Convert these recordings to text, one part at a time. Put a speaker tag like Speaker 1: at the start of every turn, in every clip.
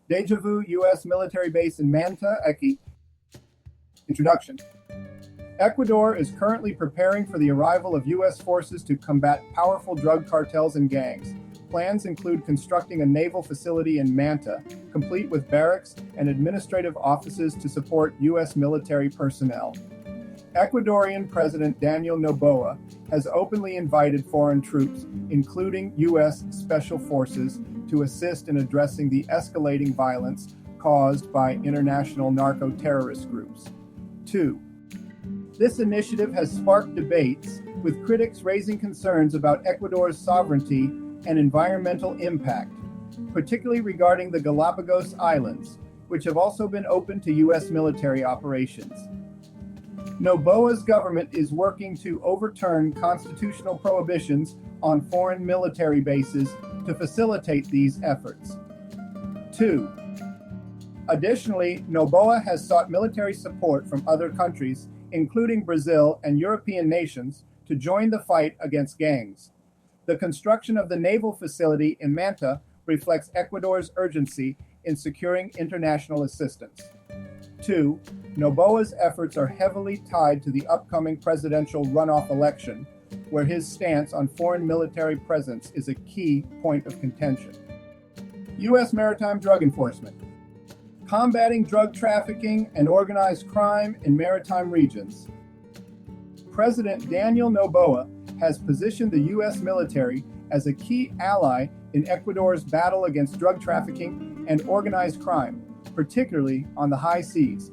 Speaker 1: Deja Vu U.S. military base in Manta, Equi. Introduction. Ecuador is currently preparing for the arrival of U.S. forces to combat powerful drug cartels and gangs. Plans include constructing a naval facility in Manta, complete with barracks and administrative offices to support U.S. military personnel. Ecuadorian President Daniel Noboa has openly invited foreign troops, including U.S. Special Forces, to assist in addressing the escalating violence caused by international narco-terrorist groups. 2. This initiative has sparked debates, with critics raising concerns about Ecuador's sovereignty and environmental impact, particularly regarding the Galapagos Islands, which have also been open to U.S. military operations. Noboa's government is working to overturn constitutional prohibitions on foreign military bases to facilitate these efforts. 2. Additionally, Noboa has sought military support from other countries, including Brazil and European nations, to join the fight against gangs. The construction of the naval facility in Manta reflects Ecuador's urgency in securing international assistance. 2. Noboa's efforts are heavily tied to the upcoming presidential runoff election, where his stance on foreign military presence is a key point of contention. U.S. Maritime Drug Enforcement. Combating drug trafficking and organized crime in maritime regions. President Daniel Noboa has positioned the U.S. military as a key ally in Ecuador's battle against drug trafficking and organized crime, particularly on the high seas.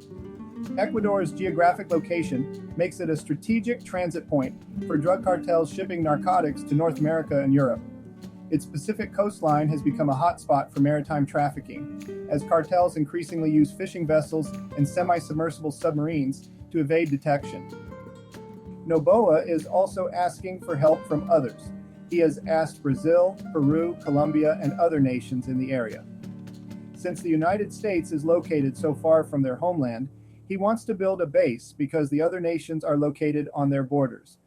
Speaker 1: Ecuador's geographic location makes it a strategic transit point for drug cartels shipping narcotics to North America and Europe. Its Pacific coastline has become a hotspot for maritime trafficking, as cartels increasingly use fishing vessels and semi-submersible submarines to evade detection. Noboa is also asking for help from others. He has asked Brazil, Peru, Colombia, and other nations in the area. Since the United States is located so far from their homeland, he wants to build a base because the other nations are located on their borders.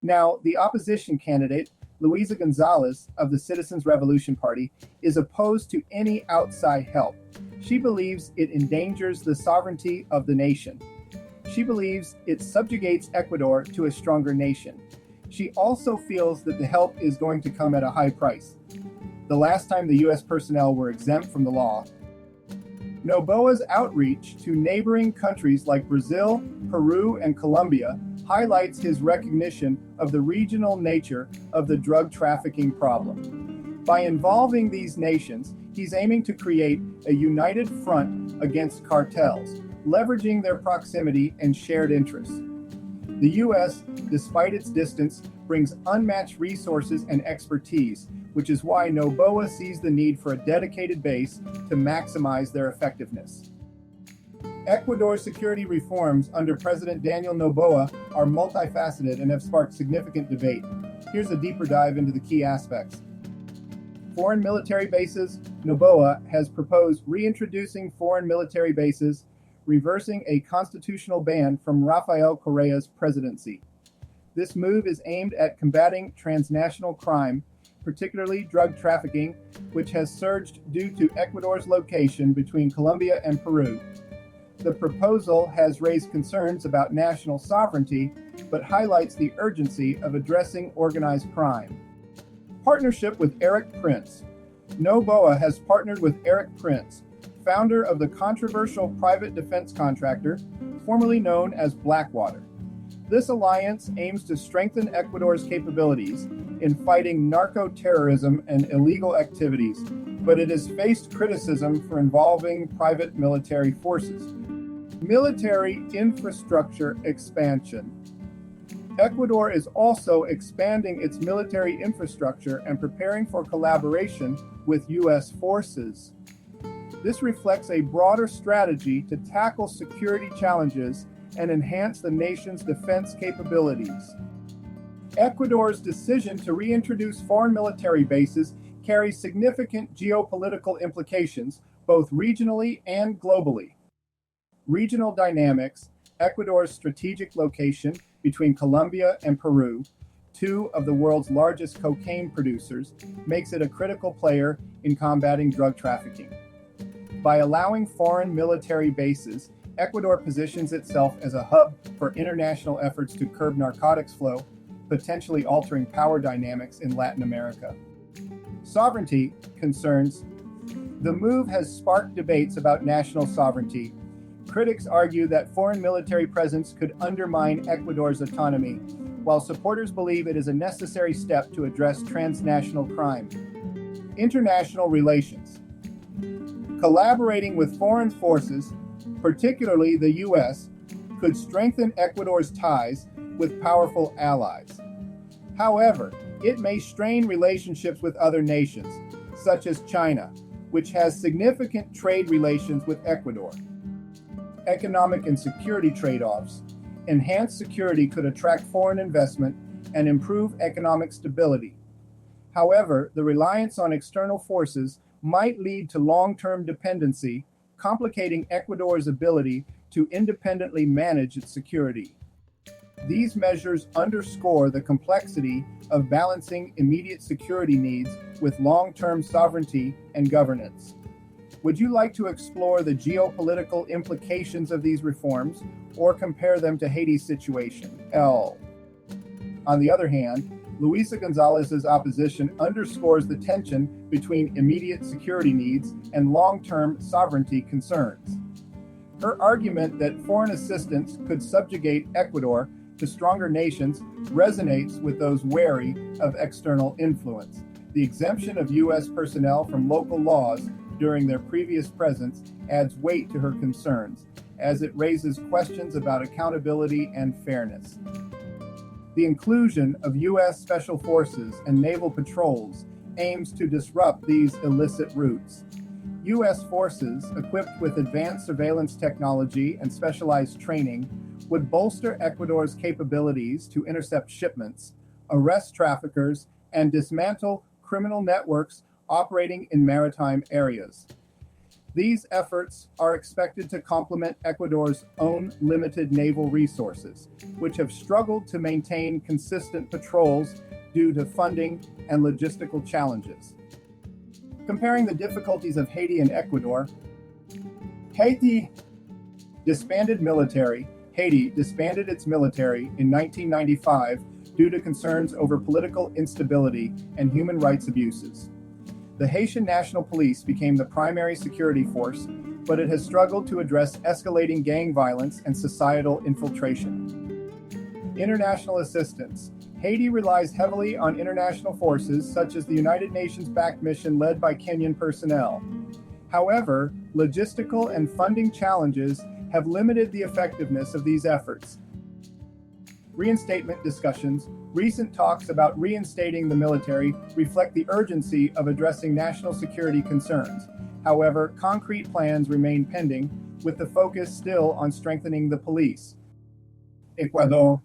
Speaker 1: Now, the opposition candidate, Luisa Gonzalez of the Citizens Revolution Party, is opposed to any outside help. She believes it endangers the sovereignty of the nation. She believes it subjugates Ecuador to a stronger nation. She also feels that the help is going to come at a high price. The last time the U.S. personnel were exempt from the law. Noboa's outreach to neighboring countries like Brazil, Peru, and Colombia highlights his recognition of the regional nature of the drug trafficking problem. By involving these nations, he's aiming to create a united front against cartels, leveraging their proximity and shared interests. The U.S., despite its distance, brings unmatched resources and expertise, which is why Noboa sees the need for a dedicated base to maximize their effectiveness. Ecuador's security reforms under President Daniel Noboa are multifaceted and have sparked significant debate. Here's a deeper dive into the key aspects. Foreign military bases. Noboa has proposed reintroducing foreign military bases, reversing a constitutional ban from Rafael Correa's presidency. This move is aimed at combating transnational crime, particularly drug trafficking, which has surged due to Ecuador's location between Colombia and Peru. The proposal has raised concerns about national sovereignty, but highlights the urgency of addressing organized crime. Partnership with Eric Prince. Noboa has partnered with Eric Prince, founder of the controversial private defense contractor, formerly known as Blackwater. This alliance aims to strengthen Ecuador's capabilities in fighting narco-terrorism and illegal activities, but it has faced criticism for involving private military forces. Military infrastructure expansion. Ecuador is also expanding its military infrastructure and preparing for collaboration with U.S. forces. This reflects a broader strategy to tackle security challenges and enhance the nation's defense capabilities. Ecuador's decision to reintroduce foreign military bases carries significant geopolitical implications, both regionally and globally. Regional dynamics. Ecuador's strategic location between Colombia and Peru, two of the world's largest cocaine producers, makes it a critical player in combating drug trafficking. By allowing foreign military bases, Ecuador positions itself as a hub for international efforts to curb narcotics flow, potentially altering power dynamics in Latin America. Sovereignty concerns. The move has sparked debates about national sovereignty. Critics argue that foreign military presence could undermine Ecuador's autonomy, while supporters believe it is a necessary step to address transnational crime. International relations. Collaborating with foreign forces, particularly the U.S., could strengthen Ecuador's ties with powerful allies. However, it may strain relationships with other nations, such as China, which has significant trade relations with Ecuador. Economic and security trade-offs. Enhanced security could attract foreign investment and improve economic stability. However, the reliance on external forces might lead to long-term dependency, complicating Ecuador's ability to independently manage its security. These measures underscore the complexity of balancing immediate security needs with long-term sovereignty and governance. Would you like to explore the geopolitical implications of these reforms or compare them to Haiti's situation? L. On the other hand, Luisa Gonzalez's opposition underscores the tension between immediate security needs and long-term sovereignty concerns. Her argument that foreign assistance could subjugate Ecuador to stronger nations resonates with those wary of external influence. The exemption of U.S. personnel from local laws during their previous presence adds weight to her concerns, as it raises questions about accountability and fairness. The inclusion of U.S. Special Forces and naval patrols aims to disrupt these illicit routes. U.S. forces, equipped with advanced surveillance technology and specialized training, would bolster Ecuador's capabilities to intercept shipments, arrest traffickers, and dismantle criminal networks operating in maritime areas. These efforts are expected to complement Ecuador's own limited naval resources, which have struggled to maintain consistent patrols due to funding and logistical challenges. Comparing the difficulties of Haiti and Ecuador, Haiti disbanded its military in 1995 due to concerns over political instability and human rights abuses. The Haitian National Police became the primary security force, but it has struggled to address escalating gang violence and societal infiltration. International assistance. Haiti relies heavily on international forces such as the United Nations-backed mission led by Kenyan personnel. However, logistical and funding challenges have limited the effectiveness of these efforts. Reinstatement discussions. Recent talks about reinstating the military reflect the urgency of addressing national security concerns. However, concrete plans remain pending, with the focus still on strengthening the police. Ecuador.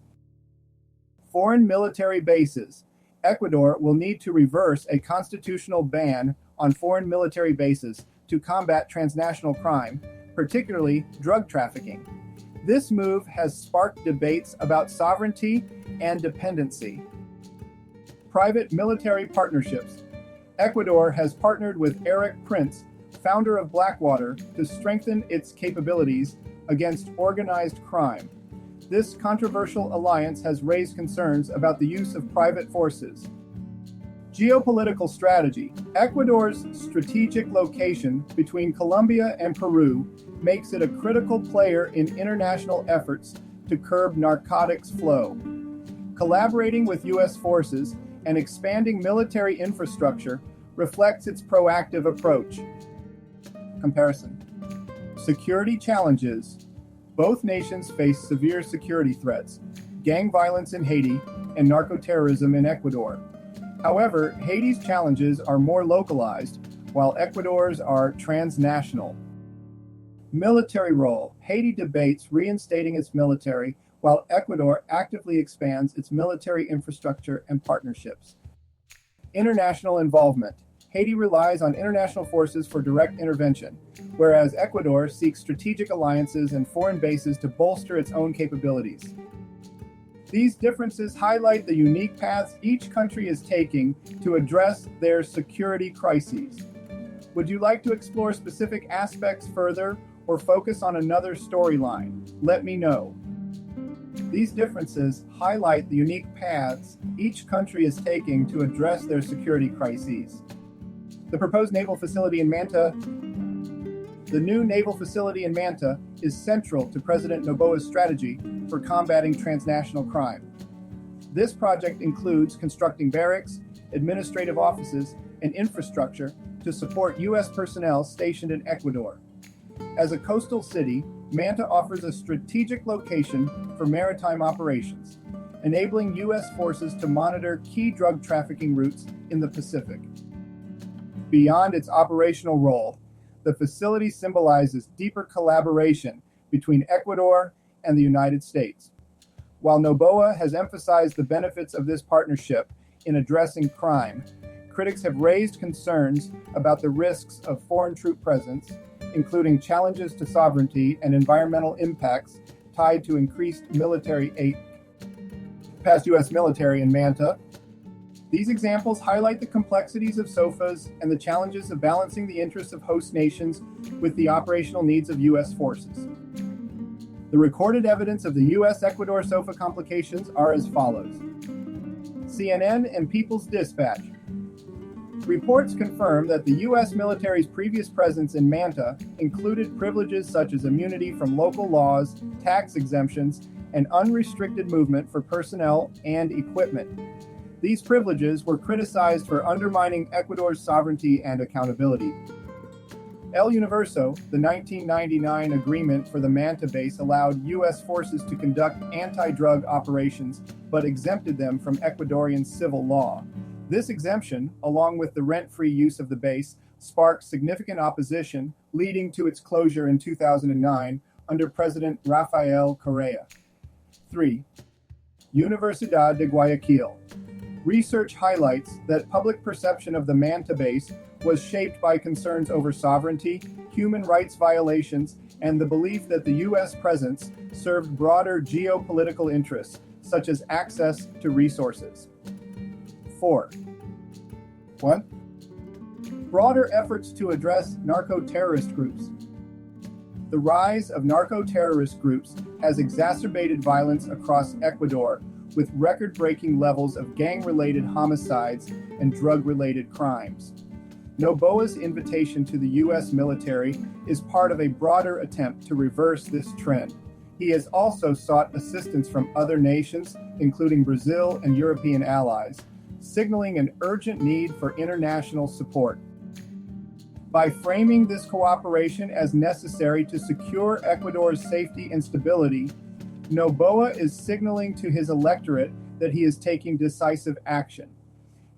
Speaker 1: Foreign military bases. Ecuador will need to reverse a constitutional ban on foreign military bases to combat transnational crime, particularly drug trafficking. This move has sparked debates about sovereignty and dependency. Private military partnerships. Ecuador has partnered with Eric Prince, founder of Blackwater, to strengthen its capabilities against organized crime. This controversial alliance has raised concerns about the use of private forces. Geopolitical strategy. Ecuador's strategic location between Colombia and Peru makes it a critical player in international efforts to curb narcotics flow. Collaborating with U.S. forces and expanding military infrastructure reflects its proactive approach. Comparison. Security challenges. Both nations face severe security threats, gang violence in Haiti and narco-terrorism in Ecuador. However, Haiti's challenges are more localized, while Ecuador's are transnational. Military role. Haiti debates reinstating its military, while Ecuador actively expands its military infrastructure and partnerships. International involvement. Haiti relies on international forces for direct intervention, whereas Ecuador seeks strategic alliances and foreign bases to bolster its own capabilities. These differences highlight the unique paths each country is taking to address their security crises. Would you like to explore specific aspects further or focus on another storyline? Let me know. These differences highlight the unique paths each country is taking to address their security crises. The proposed naval facility in Manta The new naval facility in Manta is central to President Noboa's strategy for combating transnational crime. This project includes constructing barracks, administrative offices, and infrastructure to support U.S. personnel stationed in Ecuador. As a coastal city, Manta offers a strategic location for maritime operations, enabling U.S. forces to monitor key drug trafficking routes in the Pacific. Beyond its operational role, the facility symbolizes deeper collaboration between Ecuador and the United States. While Noboa has emphasized the benefits of this partnership in addressing crime, critics have raised concerns about the risks of foreign troop presence, including challenges to sovereignty and environmental impacts tied to increased military aid past U.S. military in Manta. These examples highlight the complexities of SOFAs and the challenges of balancing the interests of host nations with the operational needs of U.S. forces. The recorded evidence of the U.S.-Ecuador SOFA complications are as follows. CNN and People's Dispatch. Reports confirm that the U.S. military's previous presence in Manta included privileges such as immunity from local laws, tax exemptions, and unrestricted movement for personnel and equipment. These privileges were criticized for undermining Ecuador's sovereignty and accountability. El Universo, the 1999 agreement for the Manta base, allowed U.S. forces to conduct anti-drug operations, but exempted them from Ecuadorian civil law. This exemption, along with the rent-free use of the base, sparked significant opposition, leading to its closure in 2009 under President Rafael Correa. 3. Universidad de Guayaquil. Research highlights that public perception of the Manta base was shaped by concerns over sovereignty, human rights violations, and the belief that the U.S. presence served broader geopolitical interests, such as access to resources. 4. 1. Broader efforts to address narco-terrorist groups. The rise of narco-terrorist groups has exacerbated violence across Ecuador, with record-breaking levels of gang-related homicides and drug-related crimes. Noboa's invitation to the U.S. military is part of a broader attempt to reverse this trend. He has also sought assistance from other nations, including Brazil and European allies, signaling an urgent need for international support. By framing this cooperation as necessary to secure Ecuador's safety and stability, Noboa is signaling to his electorate that he is taking decisive action.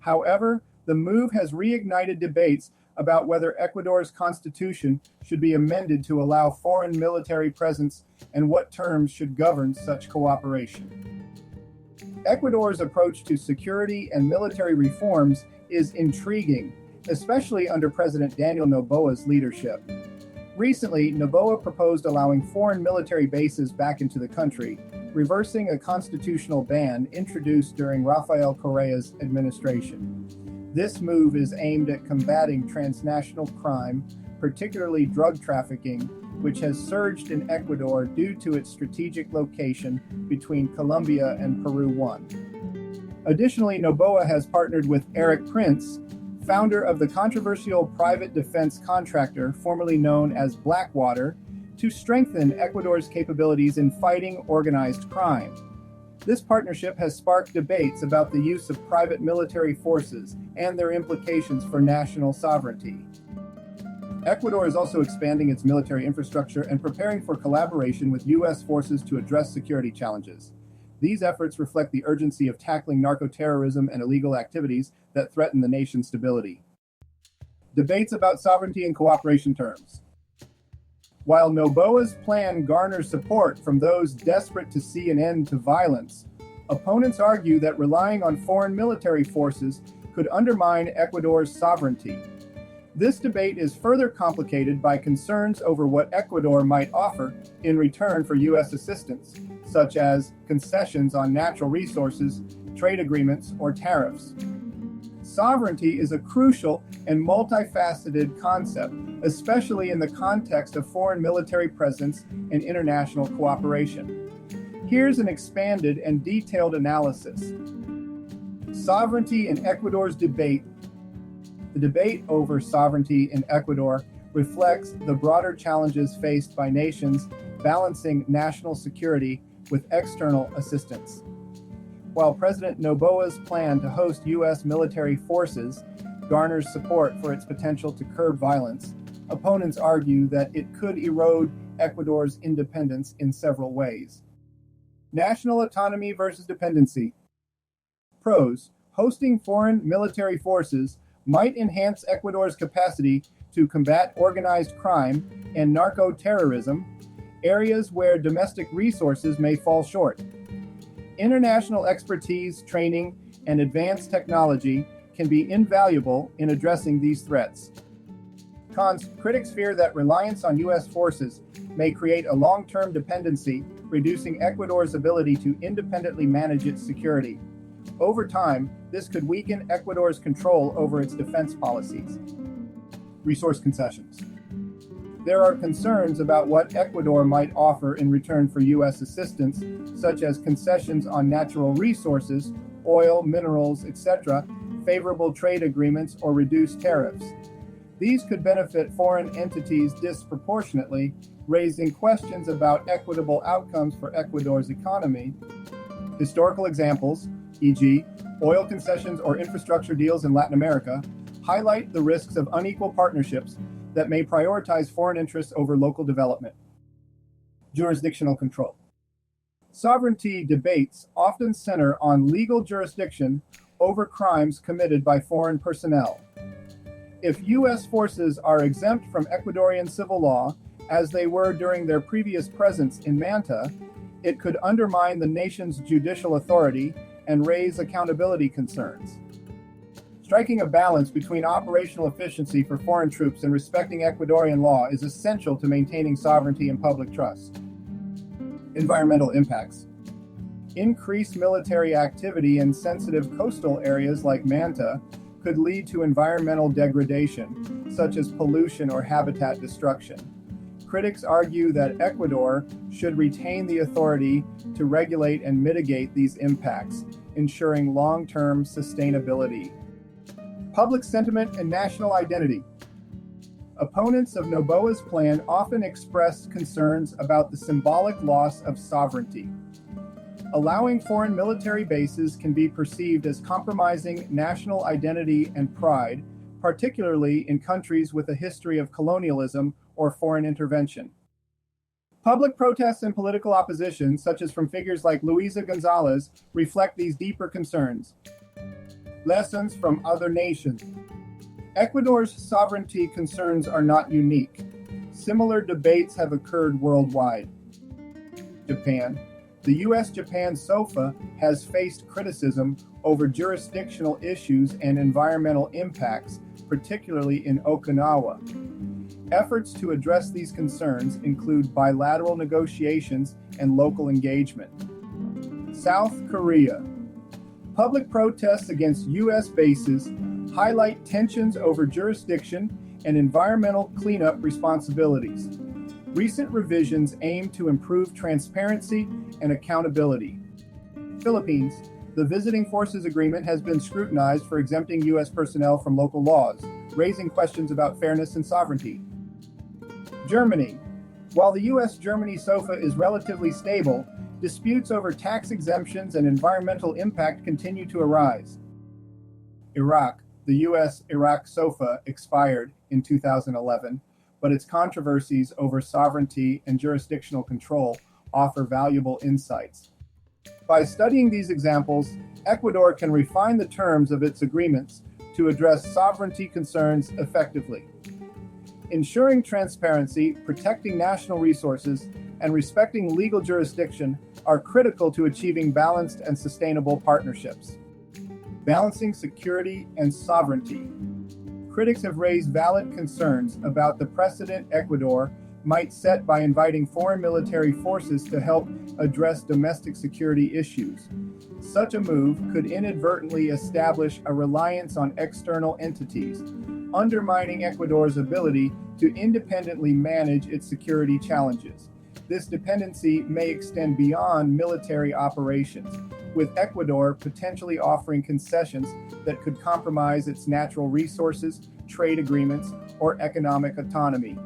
Speaker 1: However, the move has reignited debates about whether Ecuador's constitution should be amended to allow foreign military presence and what terms should govern such cooperation. Ecuador's approach to security and military reforms is intriguing, especially under President Daniel Noboa's leadership. Recently, Noboa proposed allowing foreign military bases back into the country, reversing a constitutional ban introduced during Rafael Correa's administration. This move is aimed at combating transnational crime, particularly drug trafficking, which has surged in Ecuador due to its strategic location between Colombia and Peru. 1. Additionally, Noboa has partnered with Eric Prince, founder of the controversial private defense contractor formerly known as Blackwater, to strengthen Ecuador's capabilities in fighting organized crime. This partnership has sparked debates about the use of private military forces and their implications for national sovereignty. Ecuador is also expanding its military infrastructure and preparing for collaboration with U.S. forces to address security challenges. These efforts reflect the urgency of tackling narco-terrorism and illegal activities that threaten the nation's stability. Debates about sovereignty and cooperation terms. While Noboa's plan garners support from those desperate to see an end to violence, opponents argue that relying on foreign military forces could undermine Ecuador's sovereignty. This debate is further complicated by concerns over what Ecuador might offer in return for U.S. assistance, such as concessions on natural resources, trade agreements, or tariffs. Sovereignty is a crucial and multifaceted concept, especially in the context of foreign military presence and international cooperation. Here's an expanded and detailed analysis. Sovereignty in Ecuador's debate. The debate over sovereignty in Ecuador reflects the broader challenges faced by nations balancing national security with external assistance. While President Noboa's plan to host U.S. military forces garners support for its potential to curb violence, opponents argue that it could erode Ecuador's independence in several ways. National autonomy versus dependency. Pros: hosting foreign military forces might enhance Ecuador's capacity to combat organized crime and narco-terrorism, areas where domestic resources may fall short. International expertise, training, and advanced technology can be invaluable in addressing these threats. Cons: critics fear that reliance on U.S. forces may create a long-term dependency, reducing Ecuador's ability to independently manage its security. Over time, this could weaken Ecuador's control over its defense policies. Resource concessions. There are concerns about what Ecuador might offer in return for U.S. assistance, such as concessions on natural resources, oil, minerals, etc., favorable trade agreements, or reduced tariffs. These could benefit foreign entities disproportionately, raising questions about equitable outcomes for Ecuador's economy. Historical examples, e.g., oil concessions or infrastructure deals in Latin America, highlight the risks of unequal partnerships that may prioritize foreign interests over local development. Jurisdictional control. Sovereignty debates often center on legal jurisdiction over crimes committed by foreign personnel. If U.S. forces are exempt from Ecuadorian civil law, as they were during their previous presence in Manta, it could undermine the nation's judicial authority and raise accountability concerns. Striking a balance between operational efficiency for foreign troops and respecting Ecuadorian law is essential to maintaining sovereignty and public trust. Environmental impacts. Increased military activity in sensitive coastal areas like Manta could lead to environmental degradation, such as pollution or habitat destruction. Critics argue that Ecuador should retain the authority to regulate and mitigate these impacts, ensuring long-term sustainability. Public sentiment and national identity. Opponents of Noboa's plan often express concerns about the symbolic loss of sovereignty. Allowing foreign military bases can be perceived as compromising national identity and pride, particularly in countries with a history of colonialism or foreign intervention. Public protests and political opposition, such as from figures like Luisa Gonzalez, reflect these deeper concerns. Lessons from other nations. Ecuador's sovereignty concerns are not unique. Similar debates have occurred worldwide. Japan. The U.S.-Japan SOFA has faced criticism over jurisdictional issues and environmental impacts, particularly in Okinawa. Efforts to address these concerns include bilateral negotiations and local engagement. South Korea. Public protests against U.S. bases highlight tensions over jurisdiction and environmental cleanup responsibilities. Recent revisions aim to improve transparency and accountability. Philippines. The Visiting Forces Agreement has been scrutinized for exempting U.S. personnel from local laws, raising questions about fairness and sovereignty. Germany. While the U.S.-Germany SOFA is relatively stable, disputes over tax exemptions and environmental impact continue to arise. Iraq. The U.S.-Iraq SOFA expired in 2011, but its controversies over sovereignty and jurisdictional control offer valuable insights. By studying these examples, Ecuador can refine the terms of its agreements to address sovereignty concerns effectively. Ensuring transparency, protecting national resources, and respecting legal jurisdiction are critical to achieving balanced and sustainable partnerships. Balancing security and sovereignty. Critics have raised valid concerns about the precedent Ecuador might set by inviting foreign military forces to help address domestic security issues. Such a move could inadvertently establish a reliance on external entities, undermining Ecuador's ability to independently manage its security challenges. This dependency may extend beyond military operations, with Ecuador potentially offering concessions that could compromise its natural resources, trade agreements, or economic autonomy.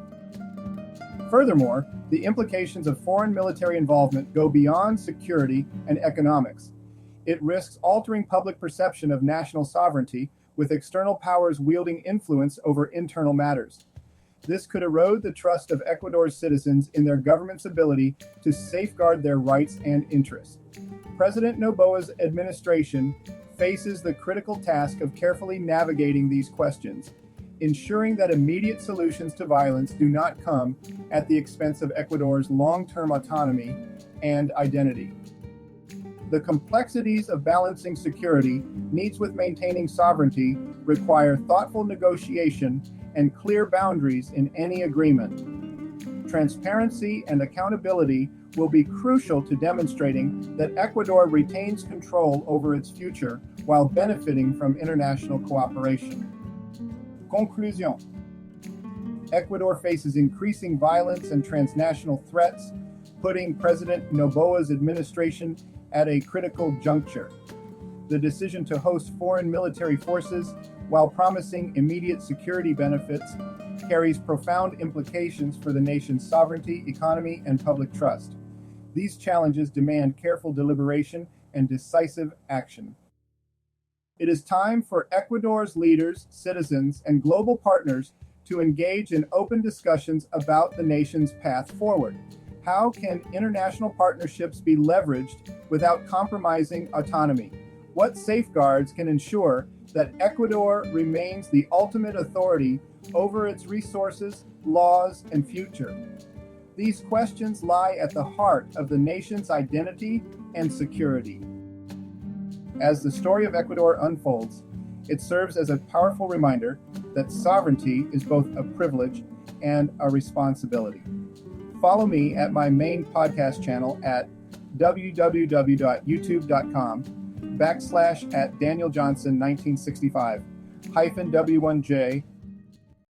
Speaker 1: Furthermore, the implications of foreign military involvement go beyond security and economics. It risks altering public perception of national sovereignty, with external powers wielding influence over internal matters. This could erode the trust of Ecuador's citizens in their government's ability to safeguard their rights and interests. President Noboa's administration faces the critical task of carefully navigating these questions, ensuring that immediate solutions to violence do not come at the expense of Ecuador's long-term autonomy and identity. The complexities of balancing security needs with maintaining sovereignty require thoughtful negotiation and clear boundaries in any agreement. Transparency and accountability will be crucial to demonstrating that Ecuador retains control over its future while benefiting from international cooperation. Conclusion. Ecuador faces increasing violence and transnational threats, putting President Noboa's administration at a critical juncture. The decision to host foreign military forces, while promising immediate security benefits, carries profound implications for the nation's sovereignty, economy, and public trust. These challenges demand careful deliberation and decisive action. It is time for Ecuador's leaders, citizens, and global partners to engage in open discussions about the nation's path forward. How can international partnerships be leveraged without compromising autonomy? What safeguards can ensure that Ecuador remains the ultimate authority over its resources, laws, and future? These questions lie at the heart of the nation's identity and security. As the story of Ecuador unfolds, it serves as a powerful reminder that sovereignty is both a privilege and a responsibility. Follow me at my main podcast channel at www.youtube.com/@DanielJohnson1965 -W1J